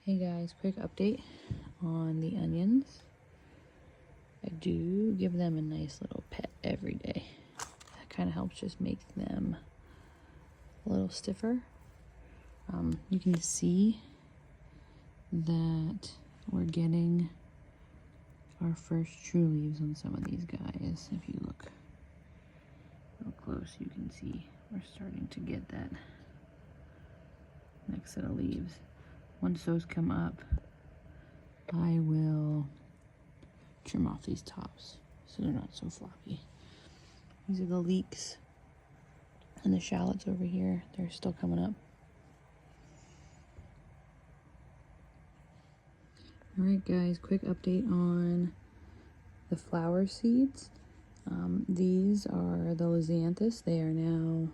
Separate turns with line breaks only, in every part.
Hey guys, quick update on the onions. I do give them a nice little pet every day. That kind of helps just make them a little stiffer. You can see that we're getting our first true leaves on some of these guys. If you look real close, you can see we're starting to get that next set of leaves. Once those come up, I will trim off these tops so they're not so floppy. These are the leeks and the shallots over here. They're still coming up. Alright guys, quick update on the flower seeds. These are the lisianthus. They are now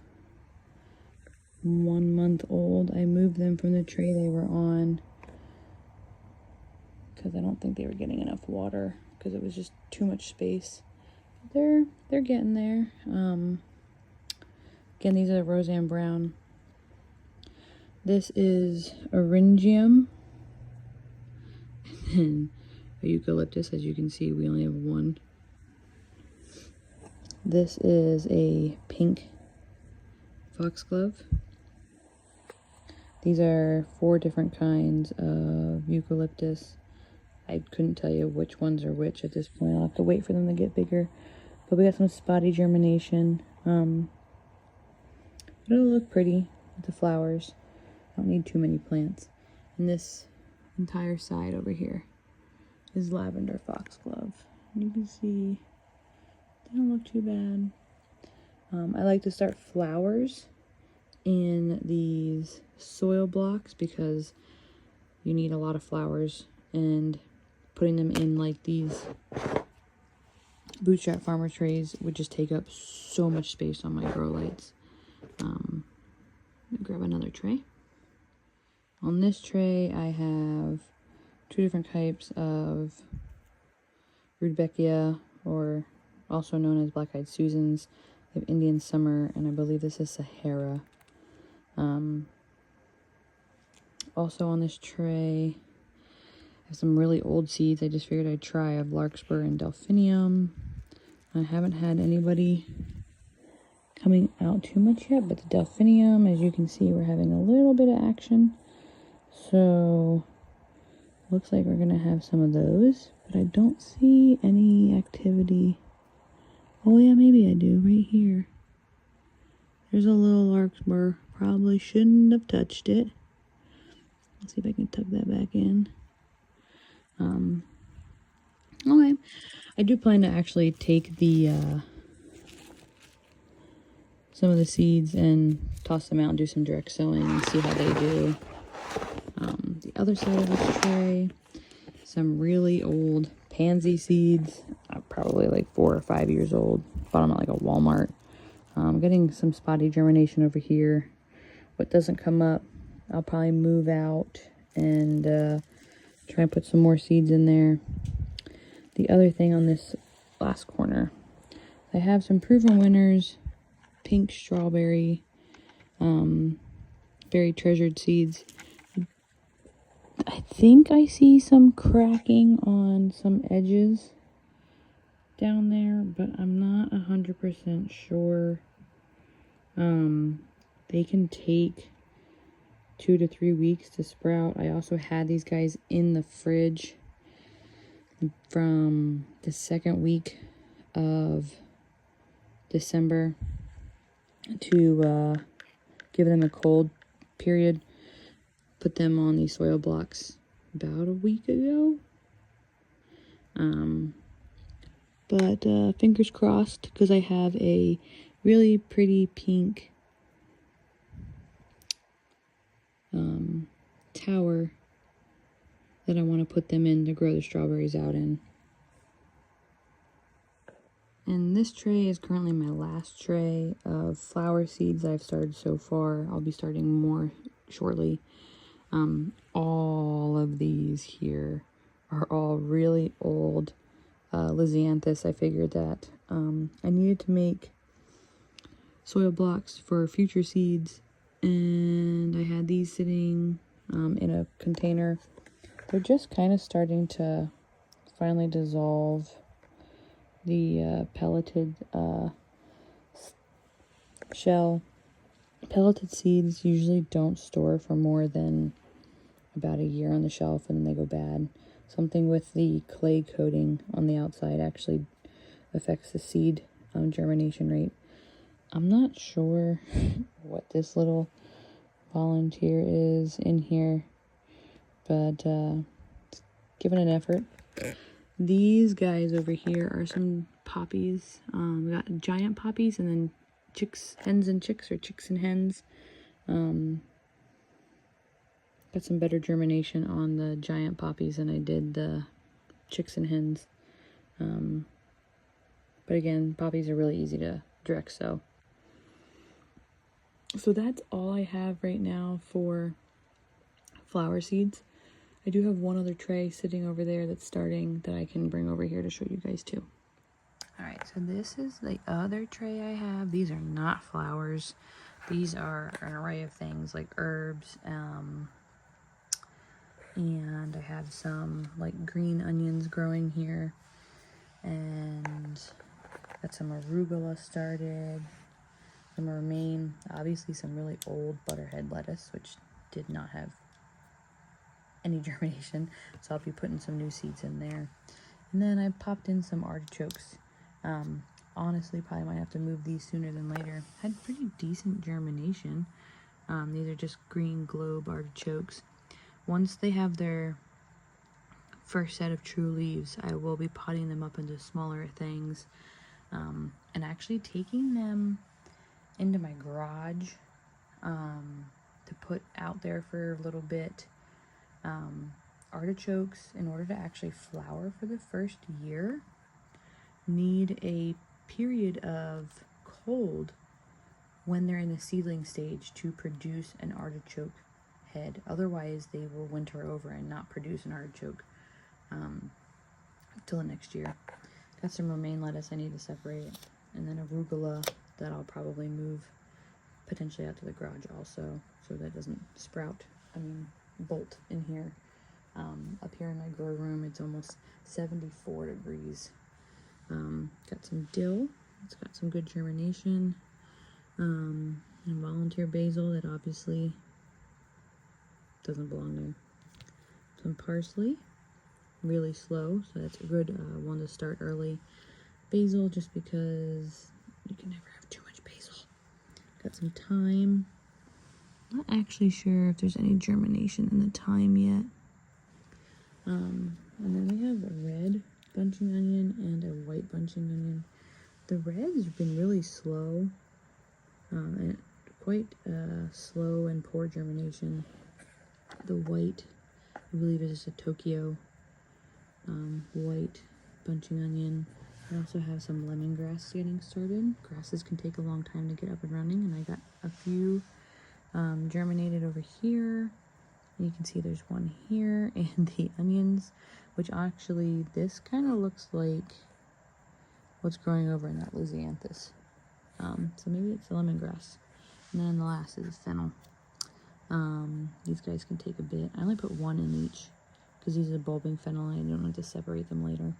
1 month old. I moved them from the tray they were on because I don't think they were getting enough water because it was just too much space. They're getting there. Again, these are Roseanne Brown. This is Orangium. And then a eucalyptus. As you can see, we only have one. This is a pink foxglove. These are 4 different kinds of eucalyptus. I couldn't tell you which ones are which at this point. I'll have to wait for them to get bigger. But we got some spotty germination. It'll look pretty with the flowers. Don't need too many plants. And this entire side over here is lavender foxglove. And you can see they don't look too bad. I like to start flowers in these soil blocks because you need a lot of flowers, and putting them in like these bootstrap farmer trays would just take up so much space on my grow lights. Grab another tray. On this tray I have 2 different types of Rudbeckia, or also known as black-eyed Susans. We have Indian Summer, and I believe this is Sahara. Also on this tray, I have some really old seeds I just figured I'd try of Larkspur and Delphinium. I haven't had anybody coming out too much yet, but the Delphinium, as you can see, we're having a little bit of action. So, looks like we're going to have some of those, but I don't see any activity. Oh yeah, maybe I do, right here. There's a little larkspur. Probably shouldn't have touched it. Let's see if I can tuck that back in. Okay. I do plan to actually take the some of the seeds and toss them out and do some direct sowing and see how they do. The other side of this tray, some really old pansy seeds, probably like 4 or 5 years old. Bought them at like a Walmart. Getting some spotty germination over here. What doesn't come up, I'll probably move out and try and put some more seeds in there. The other thing on this last corner, I have some proven winners, pink strawberry, very treasured seeds. I think I see some cracking on some edges down there, but I'm not 100% sure. They can take 2 to 3 weeks to sprout. I also had these guys in the fridge from the 2nd week of December to give them a cold period. Put them on these soil blocks about a week ago. But fingers crossed, because I have a really pretty pink tower that I want to put them in to grow the strawberries out in. And this tray is currently my last tray of flower seeds I've started so far. I'll be starting more shortly. All of these here are all really old lisianthus. I figured that I needed to make soil blocks for future seeds, and I had these sitting in a container They're just kind of starting to finally dissolve. The pelleted shell. Pelleted seeds usually don't store for more than about a year on the shelf, and then they go bad. Something with the clay coating on the outside actually affects the seed germination rate. I'm not sure what this little volunteer is in here, but give it an effort. These guys over here are some poppies. We got giant poppies and then chicks, hens and chicks, or chicks and hens. Got some better germination on the giant poppies than I did the chicks and hens. But again, poppies are really easy to direct sow. So that's all I have right now for flower seeds. I do have one other tray sitting over there that's starting that I can bring over here to show you guys too. Alright, so this is the other tray I have. These are not flowers. These are an array of things like herbs, and I have some like green onions growing here, and got some arugula started, some romaine, obviously some really old butterhead lettuce, which did not have any germination, so I'll be putting some new seeds in there. And then I popped in some artichokes. Honestly, probably might have to move these sooner than later. Had pretty decent germination. These are just green globe artichokes. Once they have their first set of true leaves, I will be potting them up into smaller things, and actually taking them into my garage to put out there for a little bit. Artichokes, in order to actually flower for the first year, need a period of cold when they're in the seedling stage to produce an artichoke head. Otherwise, they will winter over and not produce an artichoke until the next year. Got some romaine lettuce I need to separate, and then arugula that I'll probably move potentially out to the garage also, so that doesn't bolt in here. Up here in my grow room, it's almost 74 degrees. Got some dill. It's got some good germination. And volunteer basil that obviously doesn't belong there. Some parsley, really slow, so that's a good one to start early. Basil, just because you can never have too much basil. Got some thyme. Not actually sure if there's any germination in the thyme yet. And then we have a red bunching onion and a white bunching onion. The red has been really slow, and quite slow and poor germination. The white, I believe, is just a Tokyo white bunching onion. I also have some lemongrass getting started. Grasses can take a long time to get up and running, and I got a few germinated over here. And you can see there's one here, and the onions, which actually, this kind of looks like what's growing over in that lisianthus. So maybe it's the lemongrass. And then the last is fennel. These guys can take a bit. I only put one in each because these are bulbing fennel and I don't have to separate them later.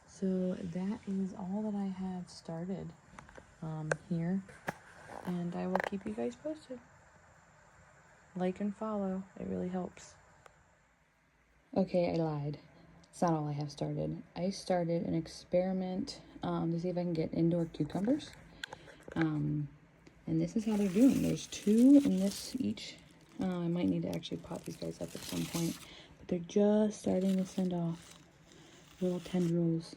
So that is all that I have started here, and I will keep you guys posted. Like and follow, it really helps. Okay, I lied. It's not all I have started. I started an experiment to see if I can get indoor cucumbers. And this is how they're doing. There's 2 in this each. I might need to actually pot these guys up at some point, but they're just starting to send off little tendrils.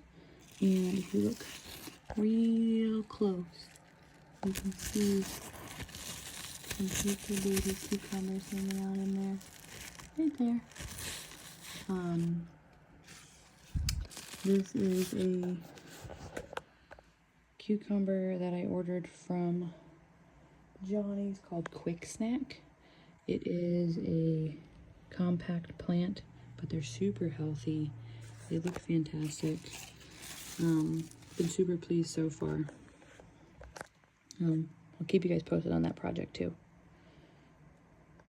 And if you look real close, you can see some future baby cucumbers hanging out in there. Right there. This is a cucumber that I ordered from Johnny's called Quick Snack. It is a compact plant, but they're super healthy. They look fantastic. Been super pleased so far. I'll keep you guys posted on that project too.